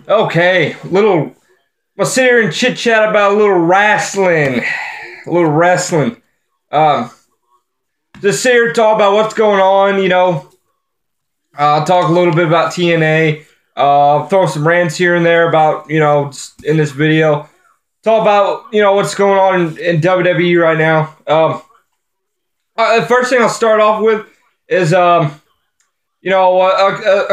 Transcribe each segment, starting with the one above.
Okay, let's sit here and chit chat about a little wrestling. A little wrestling. Um, just sit here and talk about what's going on, I'll talk a little bit about TNA. Throw some rants here and there about, in this video. Talk about, what's going on in WWE right now. The first thing I'll start off with is, of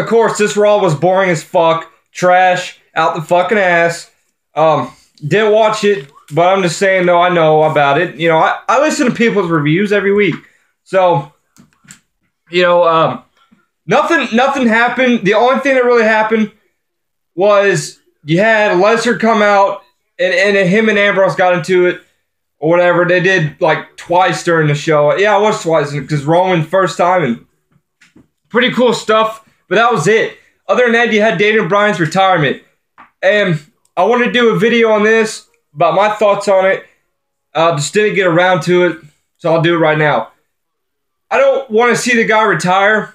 course, this Raw was boring as fuck. Trash out the fucking ass. Didn't watch it, but I'm just saying, though, I know about it. I listen to people's reviews every week. So, nothing happened. The only thing that really happened was you had Lesnar come out and him and Ambrose got into it or whatever. They did like twice during the show. Yeah, it was twice because Roman first time and pretty cool stuff, but that was it. Other than that, you had Daniel Bryan's retirement. And I wanted to do a video on this about my thoughts on it. Just didn't get around to it, so I'll do it right now. I don't want to see the guy retire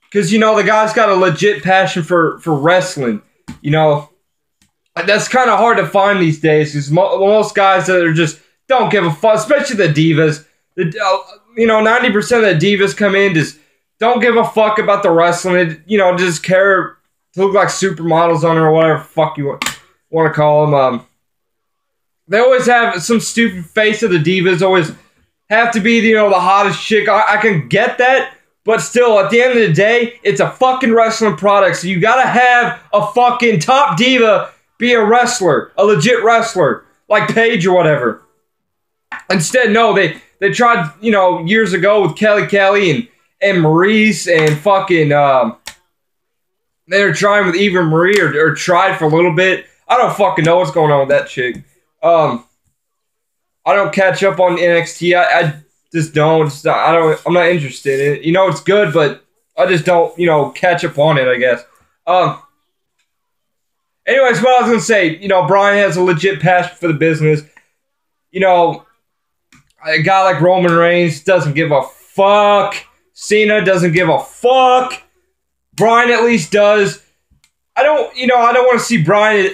because, the guy's got a legit passion for wrestling. That's kind of hard to find these days because most guys that are just don't give a fuck, especially the divas. 90% of the divas come in just don't give a fuck about the wrestling. Just care to look like supermodels on it or whatever the fuck you want to call them. They always have some stupid face of the divas. Always have to be the hottest chick. I can get that. But still, at the end of the day, it's a fucking wrestling product. So you gotta have a fucking top diva be a wrestler, a legit wrestler, like Paige or whatever. Instead, no, they tried, years ago with Kelly and Maurice and fucking, they were trying with Eva Marie or tried for a little bit. I don't fucking know what's going on with that chick. I don't catch up on NXT. I just don't. I'm not interested in it. It's good, but I just don't, catch up on it, I guess. Anyways, what I was going to say, Bryan has a legit passion for the business. A guy like Roman Reigns doesn't give a fuck. Cena doesn't give a fuck. Bryan at least does. I don't want to see Bryan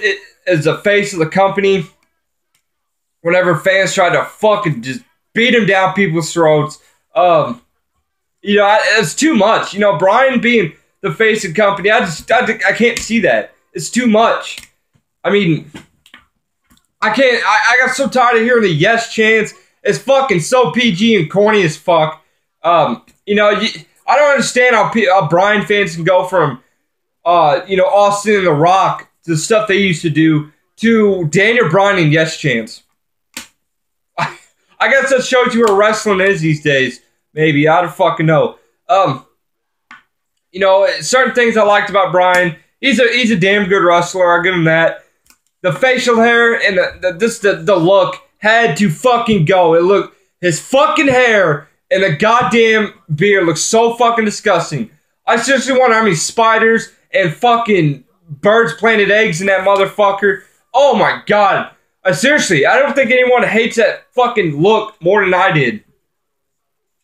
as the face of the company. Whenever fans try to fucking just beat him down people's throats. It's too much. Bryan being the face of the company, I can't see that. It's too much. I mean, I can't. I got so tired of hearing the yes chants. It's fucking so PG and corny as fuck. I don't understand how Bryan fans can go from, Austin and The Rock to the stuff they used to do to Daniel Bryan and yes chants. I guess that shows you where wrestling is these days. Maybe. I don't fucking know. Certain things I liked about Bryan. He's a damn good wrestler. I'll give him that. The facial hair and the look had to fucking go. His fucking hair and the goddamn beard looks so fucking disgusting. I seriously wonder how many spiders and fucking birds planted eggs in that motherfucker. Oh my god. I don't think anyone hates that fucking look more than I did.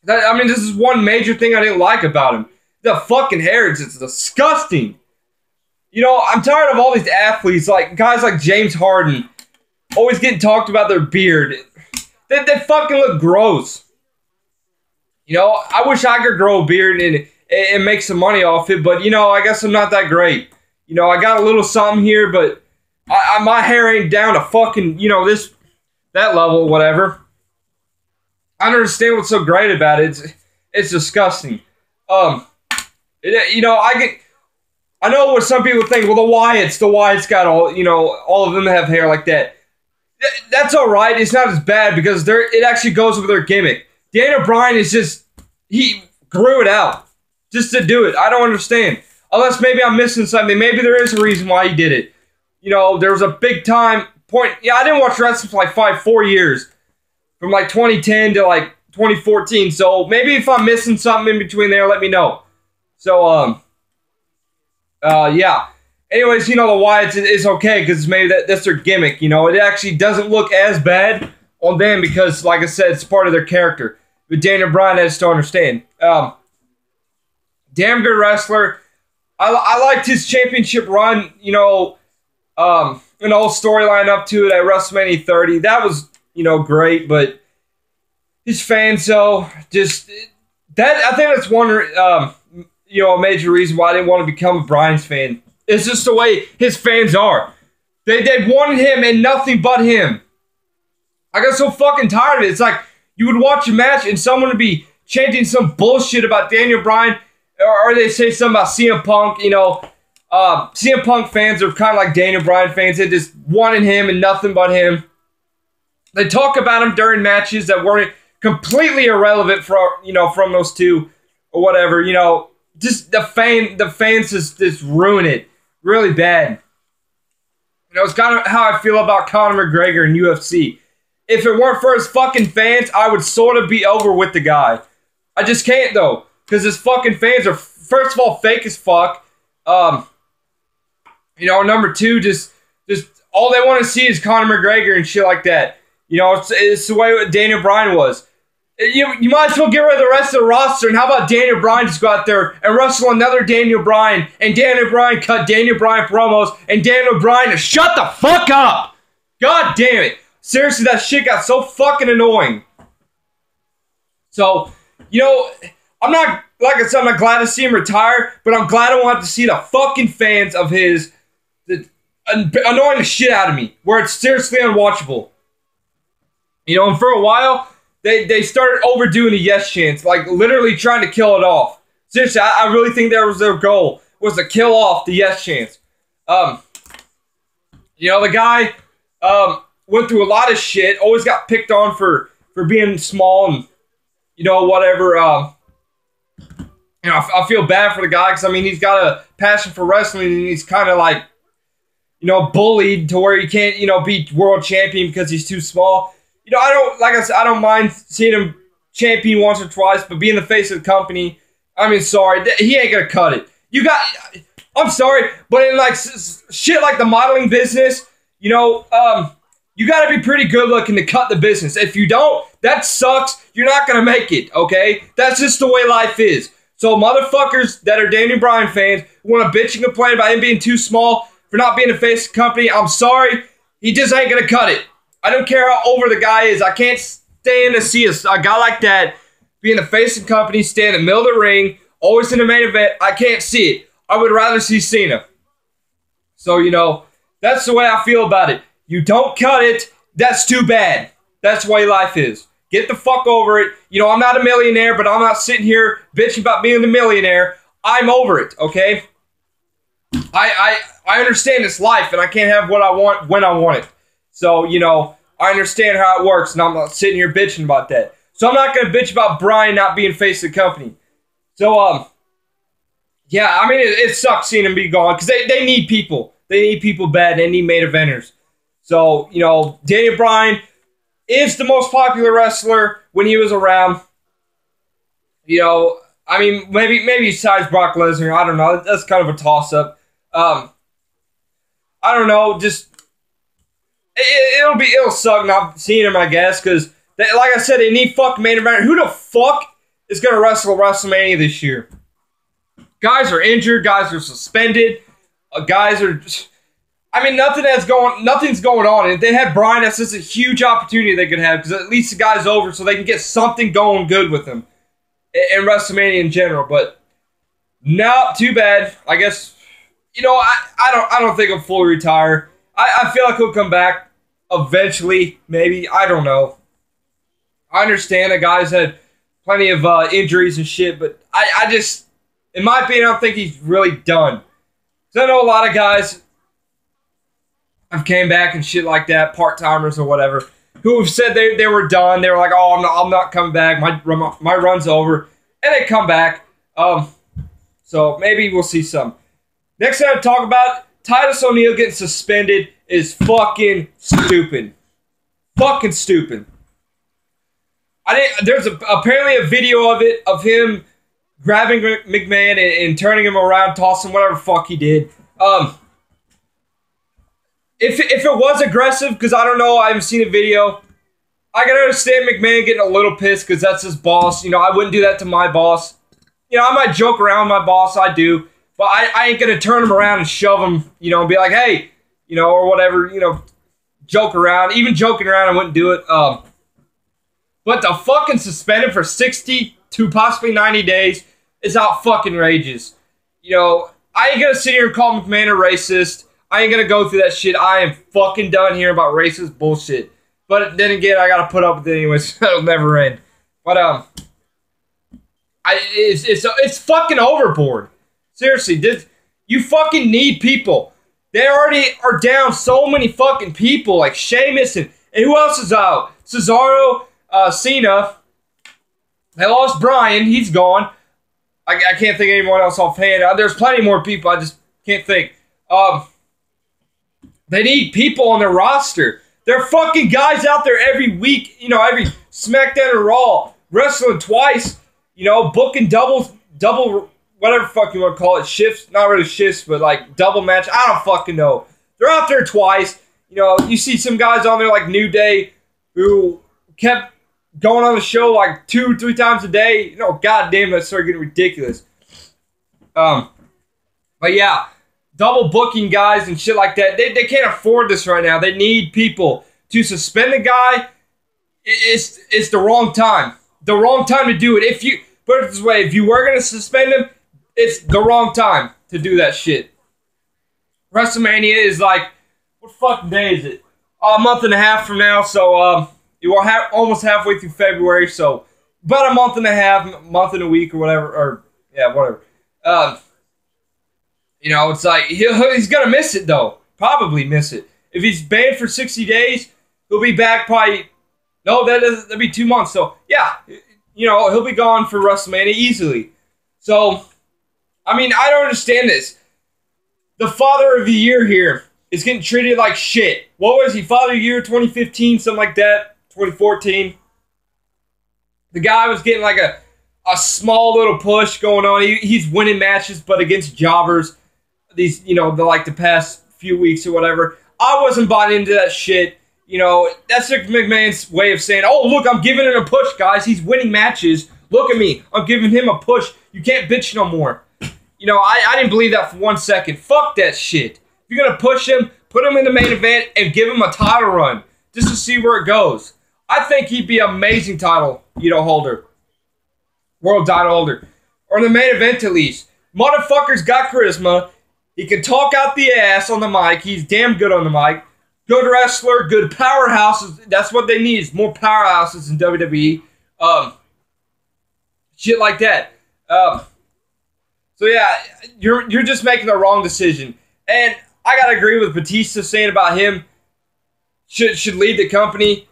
This is one major thing I didn't like about him. The fucking hair, it's disgusting. I'm tired of all these athletes, like guys like James Harden, always getting talked about their beard. They fucking look gross. I wish I could grow a beard and make some money off it, but, I guess I'm not that great. I got a little something here, but my hair ain't down to fucking, that level, whatever. I don't understand what's so great about it. It's disgusting. I know what some people think. Well, the Wyatts got all of them have hair like that. That's all right. It's not as bad because it actually goes with their gimmick. Daniel Bryan he grew it out just to do it. I don't understand. Unless maybe I'm missing something. Maybe there is a reason why he did it. There was a big time point. Yeah, I didn't watch wrestling for like 4 years. From like 2010 to like 2014. So maybe if I'm missing something in between there, let me know. So, yeah. Anyways, the Wyatts is okay because maybe that's their gimmick. It actually doesn't look as bad on them because, like I said, it's part of their character. But Daniel Bryan, I just don't understand. Damn good wrestler. I liked his championship run, you know, an whole storyline up to it at WrestleMania 30. That was, you know, great, but his fans, though, just that I think that's one, you know, a major reason why I didn't want to become a Bryan's fan. It's just the way his fans are. They wanted him and nothing but him. I got so fucking tired of it. It's like you would watch a match and someone would be chanting some bullshit about Daniel Bryan, or they say something about CM Punk. You know, CM Punk fans are kind of like Daniel Bryan fans. They just wanted him and nothing but him. They talk about him during matches that weren't completely irrelevant from those two or whatever. You know, just the fans just ruin it really bad. You know, it's kind of how I feel about Conor McGregor in UFC. If it weren't for his fucking fans, I would sort of be over with the guy. I just can't, though, because his fucking fans are, first of all, fake as fuck. You know, number two, just all they want to see is Conor McGregor and shit like that. You know, it's the way Daniel Bryan was. You might as well get rid of the rest of the roster, and how about Daniel Bryan just go out there and wrestle another Daniel Bryan, and Daniel Bryan cut Daniel Bryan promos, and Daniel Bryan to shut the fuck up! God damn it. Seriously, that shit got so fucking annoying. So, you know, I'm not, like I said, I'm not glad to see him retire, but I'm glad I won't have to see the fucking fans of his annoying the shit out of me, where it's seriously unwatchable. You know, and for a while, they started overdoing the yes chants, like literally trying to kill it off. Seriously, I really think that was their goal, was to kill off the yes chants. You know, the guy went through a lot of shit, always got picked on for being small and, you know, whatever. You know, I feel bad for the guy because, I mean, he's got a passion for wrestling and he's kind of like, you know, bullied to where he can't, you know, be world champion because he's too small. You know, I don't mind seeing him champion once or twice, but being the face of the company, I mean, sorry, he ain't gonna cut it. I'm sorry, but in like shit like the modeling business, you know, you gotta be pretty good looking to cut the business. If you don't, that sucks. You're not gonna make it, okay? That's just the way life is. So motherfuckers that are Daniel Bryan fans want to bitch and complain about him being too small for not being the face of the company, I'm sorry, he just ain't gonna cut it. I don't care how over the guy is. I can't stand to see a guy like that being the face of the company, stand in the middle of the ring, always in the main event. I can't see it. I would rather see Cena. So, you know, that's the way I feel about it. You don't cut it, that's too bad. That's the way life is. Get the fuck over it. You know, I'm not a millionaire, but I'm not sitting here bitching about being a millionaire. I'm over it, okay? I understand this life, and I can't have what I want when I want it. So, you know, I understand how it works, and I'm not sitting here bitching about that. So I'm not going to bitch about Bryan not being face of the company. So, yeah, I mean, it sucks seeing him be gone, because they need people. They need people bad. They need main eventers. So, you know, Daniel Bryan is the most popular wrestler when he was around. You know, I mean, maybe besides Brock Lesnar. I don't know. That's kind of a toss-up. I don't know. Just it'll suck not seeing him, I guess, because like I said, they need fucking main event. Who the fuck is gonna wrestle WrestleMania this year? Guys are injured. Guys are suspended. Guys are just, I mean, nothing's going on. And if they had Bryan, that's just a huge opportunity they could have, because at least the guy's over, so they can get something going good with him in WrestleMania in general. But no, too bad. I guess, you know, I don't think he'll fully retire. I feel like he'll come back eventually, maybe. I don't know. I understand the guy's had plenty of injuries and shit, but I just, in my opinion, I don't think he's really done. Because I know a lot of guys have came back and shit like that, part-timers or whatever, who have said they were done. They were like, oh, I'm not coming back. My run's over. And they come back. So maybe we'll see some. Next thing I talk about, Titus O'Neil getting suspended is fucking stupid. Fucking stupid. There's apparently a video of it, of him grabbing McMahon and turning him around, tossing whatever fuck he did. If it was aggressive, because I don't know, I haven't seen a video, I can understand McMahon getting a little pissed because that's his boss. You know, I wouldn't do that to my boss. You know, I might joke around with my boss, I do. But I ain't gonna turn him around and shove him, you know, and be like, hey, you know, or whatever, you know, joke around. Even joking around, I wouldn't do it. But to fucking suspend him for 60 to possibly 90 days is out fucking outrageous. You know, I ain't gonna sit here and call McMahon a racist. I ain't gonna go through that shit. I am fucking done hearing about racist bullshit. But then again, I gotta put up with it anyways. It'll never end. But it's fucking overboard. Seriously, you fucking need people. They already are down so many fucking people, like Sheamus and who else is out? Cesaro, Cena. They lost Bryan. He's gone. I can't think of anyone else offhand. There's plenty more people. I just can't think. They need people on their roster. There are fucking guys out there every week, you know, every SmackDown or Raw, wrestling twice, you know, booking double, whatever fuck you want to call it, shifts, not really shifts, but like double match. I don't fucking know. They're out there twice. You know, you see some guys on there like New Day who kept going on the show like 2-3 times a day. You know, goddamn, that started getting ridiculous. But yeah. Double booking guys and shit like that. They can't afford this right now. They need people to suspend the guy. It's the wrong time. The wrong time to do it. If you put it this way, if you were gonna suspend him, it's the wrong time to do that shit. WrestleMania is like, what fucking day is it? A month and a half from now. So you are almost halfway through February. So about a month and a half, month and a week or whatever. Or yeah, whatever. You know, it's like, he's going to miss it, though. Probably miss it. If he's banned for 60 days, he'll be back probably... No, that'll be 2 months. So, yeah, you know, he'll be gone for WrestleMania easily. So, I mean, I don't understand this. The Father of the Year here is getting treated like shit. What was he? Father of the Year 2015, something like that. 2014. The guy was getting like a small little push going on. He's winning matches, but against jobbers. These, you know, the past few weeks or whatever. I wasn't bought into that shit. You know, that's Rick McMahon's way of saying, oh, look, I'm giving him a push, guys. He's winning matches. Look at me. I'm giving him a push. You can't bitch no more. You know, I didn't believe that for 1 second. Fuck that shit. If you're going to push him, put him in the main event and give him a title run just to see where it goes. I think he'd be an amazing title, you know, holder. World title holder. Or in the main event, at least. Motherfucker's got charisma. He can talk out the ass on the mic. He's damn good on the mic. Good wrestler, good powerhouses. That's what they need, is more powerhouses in WWE. Shit like that. So yeah, you're just making the wrong decision. And I gotta agree with Batista saying about him should lead the company.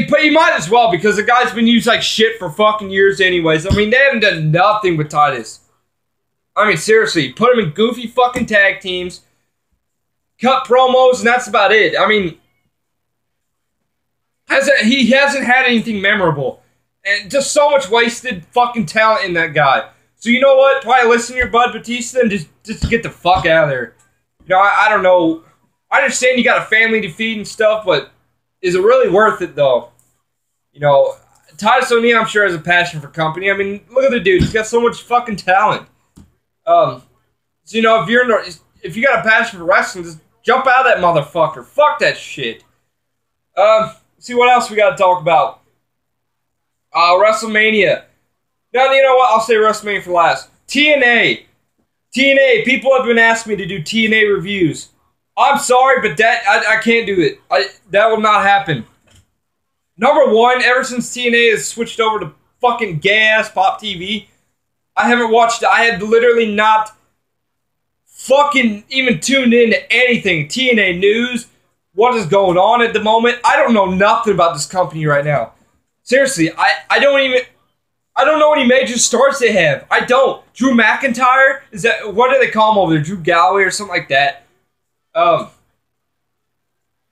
But he might as well, because the guy's been used like shit for fucking years anyways. I mean, they haven't done nothing with Titus. I mean, seriously, put him in goofy fucking tag teams, cut promos, and that's about it. I mean, he hasn't had anything memorable. And just so much wasted fucking talent in that guy. So you know what? Probably listen to your bud Batista and just get the fuck out of there. You know, I don't know. I understand you got a family to feed and stuff, but is it really worth it, though? You know, Titus O'Neil, I'm sure, has a passion for company. I mean, look at the dude. He's got so much fucking talent. So, you know, if you got a passion for wrestling, just jump out of that motherfucker. Fuck that shit. See what else we got to talk about. WrestleMania. Now, you know what? I'll say WrestleMania for last. TNA. People have been asking me to do TNA reviews. I'm sorry, but I can't do it. That will not happen. Number one, ever since TNA has switched over to fucking gay-ass Pop TV, I haven't watched it. I had literally not fucking even tuned into anything. TNA news, what is going on at the moment. I don't know nothing about this company right now. Seriously, I don't know any major stars they have. I don't. Drew McIntyre? What do they call him over there? Drew Galloway or something like that. The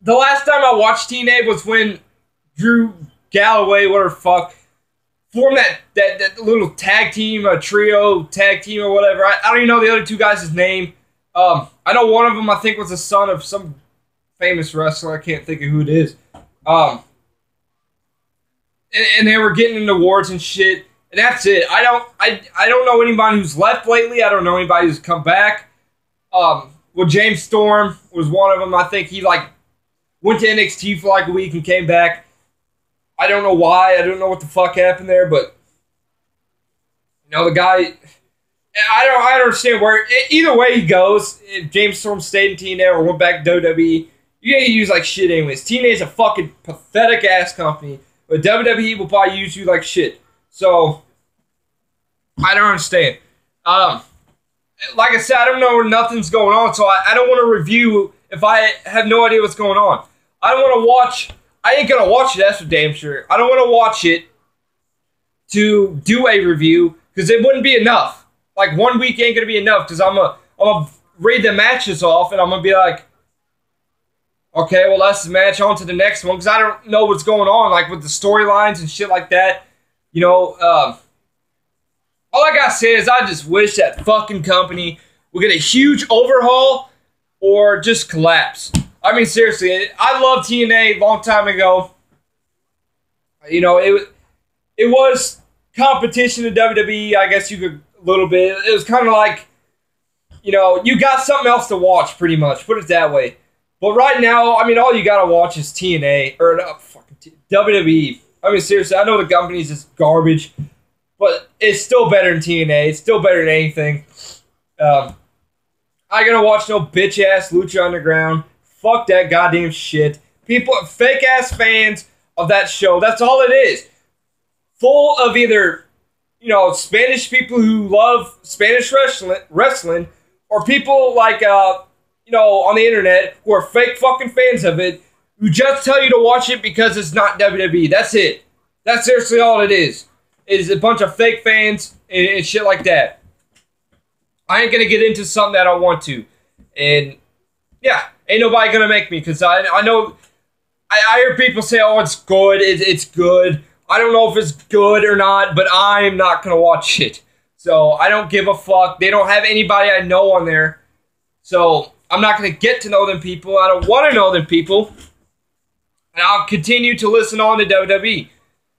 last time I watched TNA was when Drew Galloway, whatever fuck, formed that little tag team, a trio tag team or whatever. I don't even know the other two guys' name. I know one of them, I think, was the son of some famous wrestler. I can't think of who it is. And they were getting into awards and shit. And that's it. I don't know anybody who's left lately. I don't know anybody who's come back. Well, James Storm was one of them. I think he like went to NXT for like a week and came back. I don't know why. I don't know what the fuck happened there, but you know, the guy, I don't understand where, either way he goes, if James Storm stayed in TNA or went back to WWE, you get used like shit anyways. TNA is a fucking pathetic ass company, but WWE will probably use you like shit. So, I don't understand. Like I said, I don't know where nothing's going on, so I don't want to review if I have no idea what's going on. I don't want to watch, I ain't going to watch it, that's for damn sure. I don't want to watch it to do a review, because it wouldn't be enough. Like, 1 week ain't going to be enough, because I'm gonna read the matches off, and I'm going to be like, okay, well, that's the match, on to the next one, because I don't know what's going on, like, with the storylines and shit like that. You know, all I gotta say is I just wish that fucking company would get a huge overhaul or just collapse. I mean, seriously, I loved TNA a long time ago. You know, it was competition to WWE, I guess you could, a little bit. It was kind of like, you know, you got something else to watch, pretty much. Put it that way. But right now, I mean, all you gotta watch is TNA, or WWE. I mean, seriously, I know the company's just garbage, but it's still better than TNA. It's still better than anything. I gotta watch no bitch-ass Lucha Underground. Fuck that goddamn shit. People, fake-ass fans of that show. That's all it is. Full of either, you know, Spanish people who love Spanish wrestling, or people like, you know, on the internet who are fake fucking fans of it, who just tell you to watch it because it's not WWE. That's it. That's seriously all it is. It is a bunch of fake fans and shit like that. I ain't gonna get into something that I don't want to. And, yeah, ain't nobody gonna make me, because I know, I hear people say, oh, it's good, it's good. I don't know if it's good or not, but I'm not gonna watch it. So, I don't give a fuck. They don't have anybody I know on there. So, I'm not gonna get to know them people. I don't want to know them people. And I'll continue to listen on to WWE.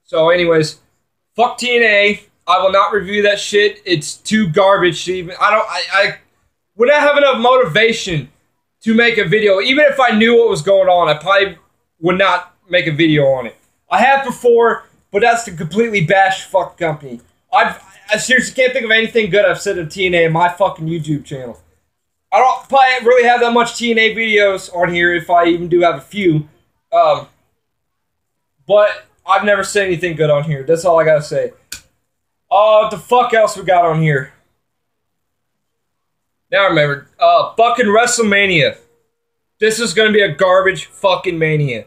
So, anyways, fuck TNA. I will not review that shit. It's too garbage to even. I would not have enough motivation to make a video. Even if I knew what was going on, I probably would not make a video on it. I have before, but that's to completely bash fuck company. I seriously can't think of anything good I've said of TNA in my fucking YouTube channel. I don't probably really have that much TNA videos on here, if I even do have a few. But I've never said anything good on here. That's all I gotta say. What the fuck else we got on here? Now I remember. Fucking WrestleMania. This is gonna be a garbage fucking mania.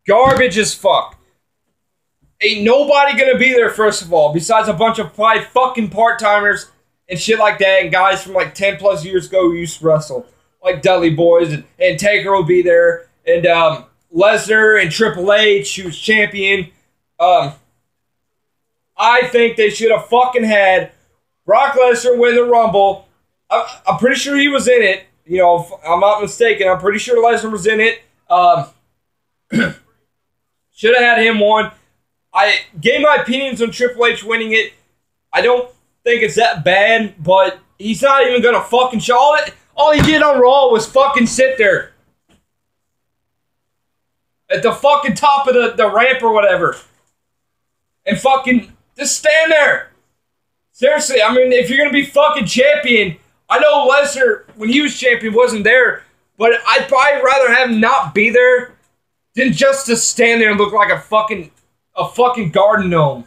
Garbage as fuck. Ain't nobody gonna be there, first of all, besides a bunch of probably fucking part-timers and shit like that, and guys from like 10 plus years ago who used to wrestle. Like Dudley Boys, and Taker will be there, and Lesnar and Triple H, who's champion. I think they should have fucking had Brock Lesnar win the Rumble. I'm pretty sure he was in it. You know, if I'm not mistaken, I'm pretty sure Lesnar was in it. Should have had him won. I gave my opinions on Triple H winning it. I don't think it's that bad, but he's not even gonna fucking show it. All he did on Raw was fucking sit there at the fucking top of the ramp or whatever, and fucking just stand there. Seriously, I mean, if you're gonna be fucking champion, I know Lesnar, when he was champion, wasn't there, but I'd probably rather have him not be there than just to stand there and look like a fucking garden gnome.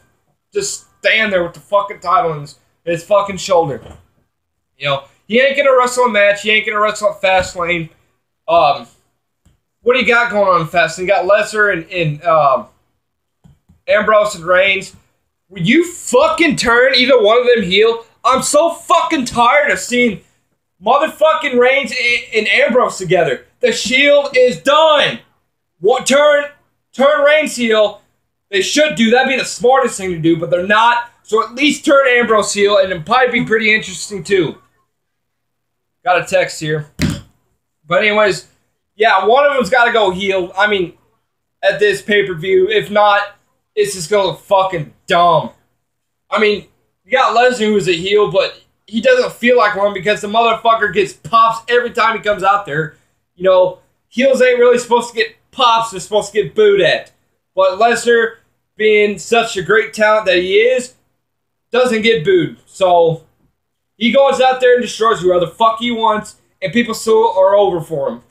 Just stand there with the fucking title on his fucking shoulder. You know, he ain't gonna wrestle a match. He ain't gonna wrestle at Fastlane. What do you got going on in Fastlane? You got Lesnar and Ambrose and Reigns. Will you fucking turn either one of them heel? I'm so fucking tired of seeing motherfucking Reigns and Ambrose together. The Shield is done. What, turn Reigns heel. They should do. That'd be the smartest thing to do, but they're not. So at least turn Ambrose heel, and it'd probably be pretty interesting too. Got a text here. But anyways, yeah, one of them's got to go heel. I mean, at this pay-per-view. If not, it's just going to look fucking dumb. I mean, you got Lesnar who's a heel, but he doesn't feel like one because the motherfucker gets pops every time he comes out there. You know, heels ain't really supposed to get pops, they're supposed to get booed at. But Lesnar, being such a great talent that he is, doesn't get booed. So he goes out there and destroys whoever the fuck he wants, and people still are over for him.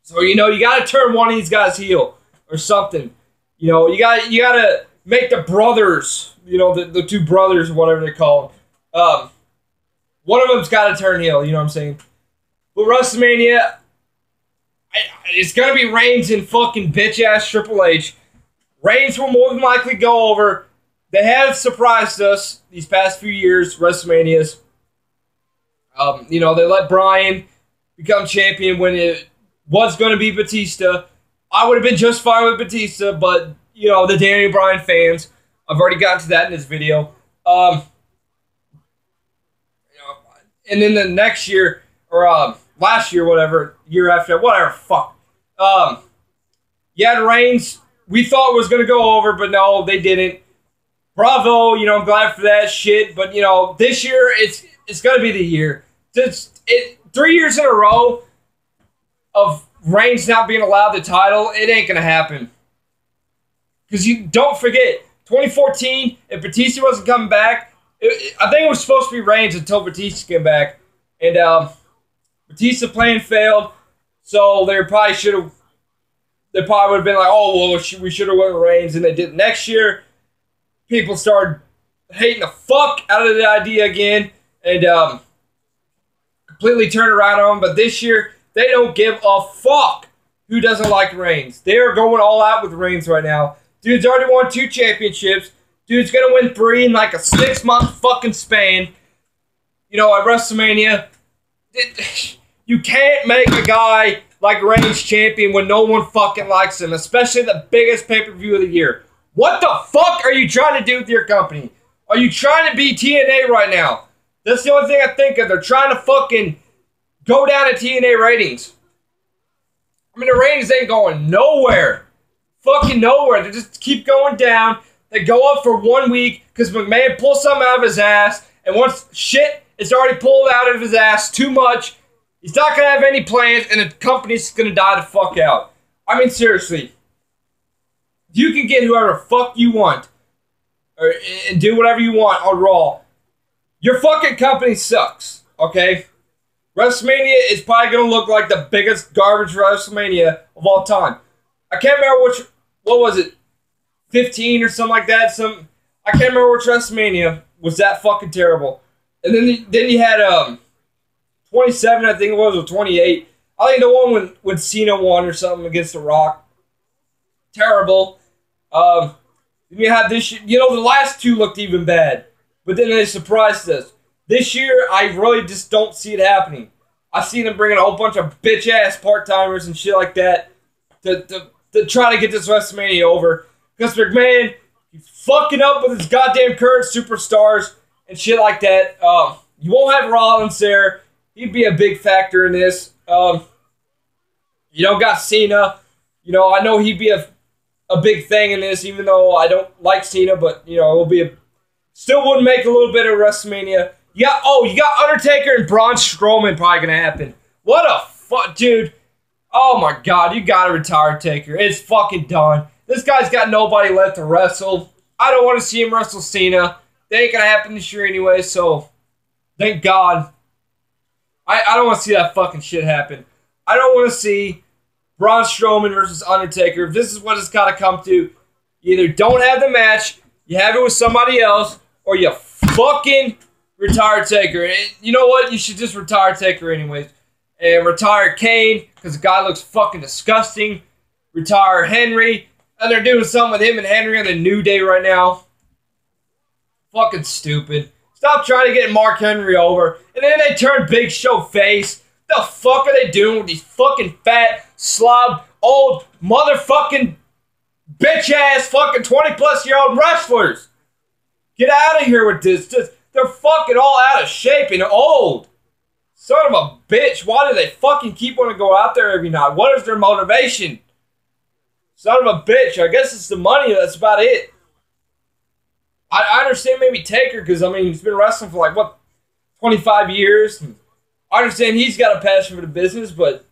So, you know, you got to turn one of these guys heel or something. You know, you got to make the brothers, you know, the two brothers, whatever they call them. One of them's got to turn heel, you know what I'm saying? But WrestleMania, it's going to be Reigns and fucking bitch-ass Triple H. Reigns will more than likely go over. They have surprised us these past few years, WrestleManias. You know, they let Bryan become champion when it was going to be Batista. I would have been just fine with Batista, but, you know, the Daniel Bryan fans, I've already gotten to that in this video. You know, and then the next year, or last year, whatever, year after, whatever, fuck. You had Reigns, we thought was going to go over, but no, they didn't. Bravo, you know, I'm glad for that shit, but, you know, this year, it's going to be the year. 3 years in a row of Reigns not being allowed the title, it ain't going to happen. Because you don't forget, 2014, if Batista wasn't coming back, I think it was supposed to be Reigns until Batista came back. And Batista plan failed, so they probably would have been like, oh, well, we should have went with Reigns, and they did. Next year, people started hating the fuck out of the idea again, and completely turned around on them. But this year, they don't give a fuck who doesn't like Reigns. They are going all out with Reigns right now. Dude's already won 2 championships. Dude's going to win 3 in like a 6-month fucking span. You know, at WrestleMania, you can't make a guy like Reigns champion when no one fucking likes him, especially the biggest pay-per-view of the year. What the fuck are you trying to do with your company? Are you trying to be TNA right now? That's the only thing I think of. They're trying to fucking go down in TNA ratings. I mean, the ratings ain't going nowhere. Fucking nowhere. They just keep going down. They go up for 1 week because McMahon pulls something out of his ass. And once shit is already pulled out of his ass too much, he's not going to have any plans and the company's going to die the fuck out. I mean, seriously. You can get whoever the fuck you want. And do whatever you want on Raw. Your fucking company sucks. Okay? WrestleMania is probably going to look like the biggest garbage WrestleMania of all time. I can't remember what was it? 15 or something like that. I can't remember which WrestleMania was that fucking terrible. And then you had 27, I think it was, or 28. I think the one when Cena won or something against The Rock. Terrible. Then you had this, you know, the last 2 looked even bad. But then they surprised us. This year, I really just don't see it happening. I've seen them bringing a whole bunch of bitch-ass part-timers and shit like that to try to get this WrestleMania over. Because McMahon, he's fucking up with his goddamn current superstars and shit like that. You won't have Rollins there. He'd be a big factor in this. You don't got Cena. You know, I know he'd be a big thing in this, even though I don't like Cena, but, you know, it will be still wouldn't make a little bit of WrestleMania. You got Undertaker and Braun Strowman probably going to happen. What a fuck, dude. Oh, my God. You got to retire Taker. It's fucking done. This guy's got nobody left to wrestle. I don't want to see him wrestle Cena. That ain't going to happen this year anyway, so thank God. I don't want to see that fucking shit happen. I don't want to see Braun Strowman versus Undertaker. If this is what it's got to come to, you either don't have the match, you have it with somebody else, or you fucking retire Taker. And you know what? You should just retire Taker anyways. And retire Kane, because the guy looks fucking disgusting. Retire Henry. And they're doing something with him and Henry on the New Day right now. Fucking stupid. Stop trying to get Mark Henry over. And then they turn Big Show face. The fuck are they doing with these fucking fat, slob, old, motherfucking, bitch-ass, fucking 20-plus-year-old wrestlers? Get out of here with this. They're fucking all out of shape and old. Son of a bitch. Why do they fucking keep wanting to go out there every night? What is their motivation? Son of a bitch. I guess it's the money. That's about it. I understand maybe Taker, because, I mean, he's been wrestling for, like, what, 25 years? I understand he's got a passion for the business, but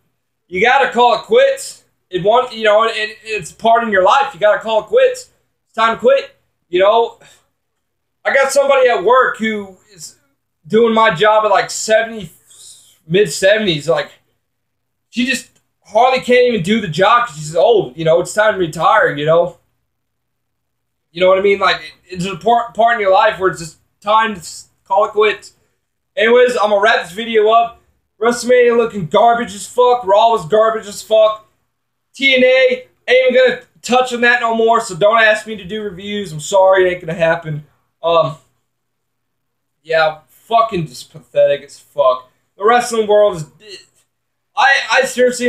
you got to call it quits. It's part in your life. You got to call it quits. It's time to quit. You know, I got somebody at work who is doing my job at like 70, mid 70s. Like, she just hardly can't even do the job because she's old. You know, it's time to retire, you know. You know what I mean? Like, it's a part in your life where it's just time to call it quits. Anyways, I'm going to wrap this video up. WrestleMania looking garbage as fuck. Raw was garbage as fuck. TNA, ain't even going to touch on that no more, so don't ask me to do reviews. I'm sorry, it ain't going to happen. Yeah, fucking just pathetic as fuck. The wrestling world is... I seriously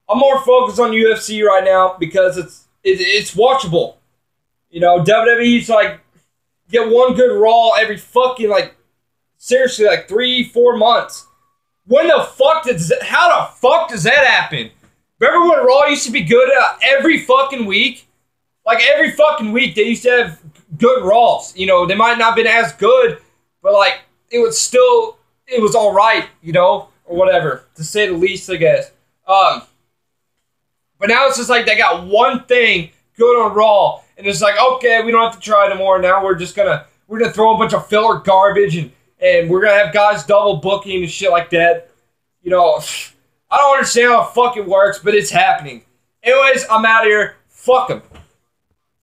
I'm more focused on UFC right now because it's watchable. You know, WWE's like, get one good Raw every fucking, like, seriously, like 3-4 months. How the fuck does that happen? Remember when Raw used to be good every fucking week? Like, every fucking week they used to have good Raws. You know, they might not have been as good, but, like, it was alright, you know, or whatever, to say the least, I guess. But now it's just like they got one thing good on Raw, and it's like, okay, we don't have to try anymore. Now we're gonna throw a bunch of filler garbage, and we're gonna have guys double booking and shit like that. You know, I don't understand how it fucking works, but it's happening. Anyways, I'm out of here. Fuck them.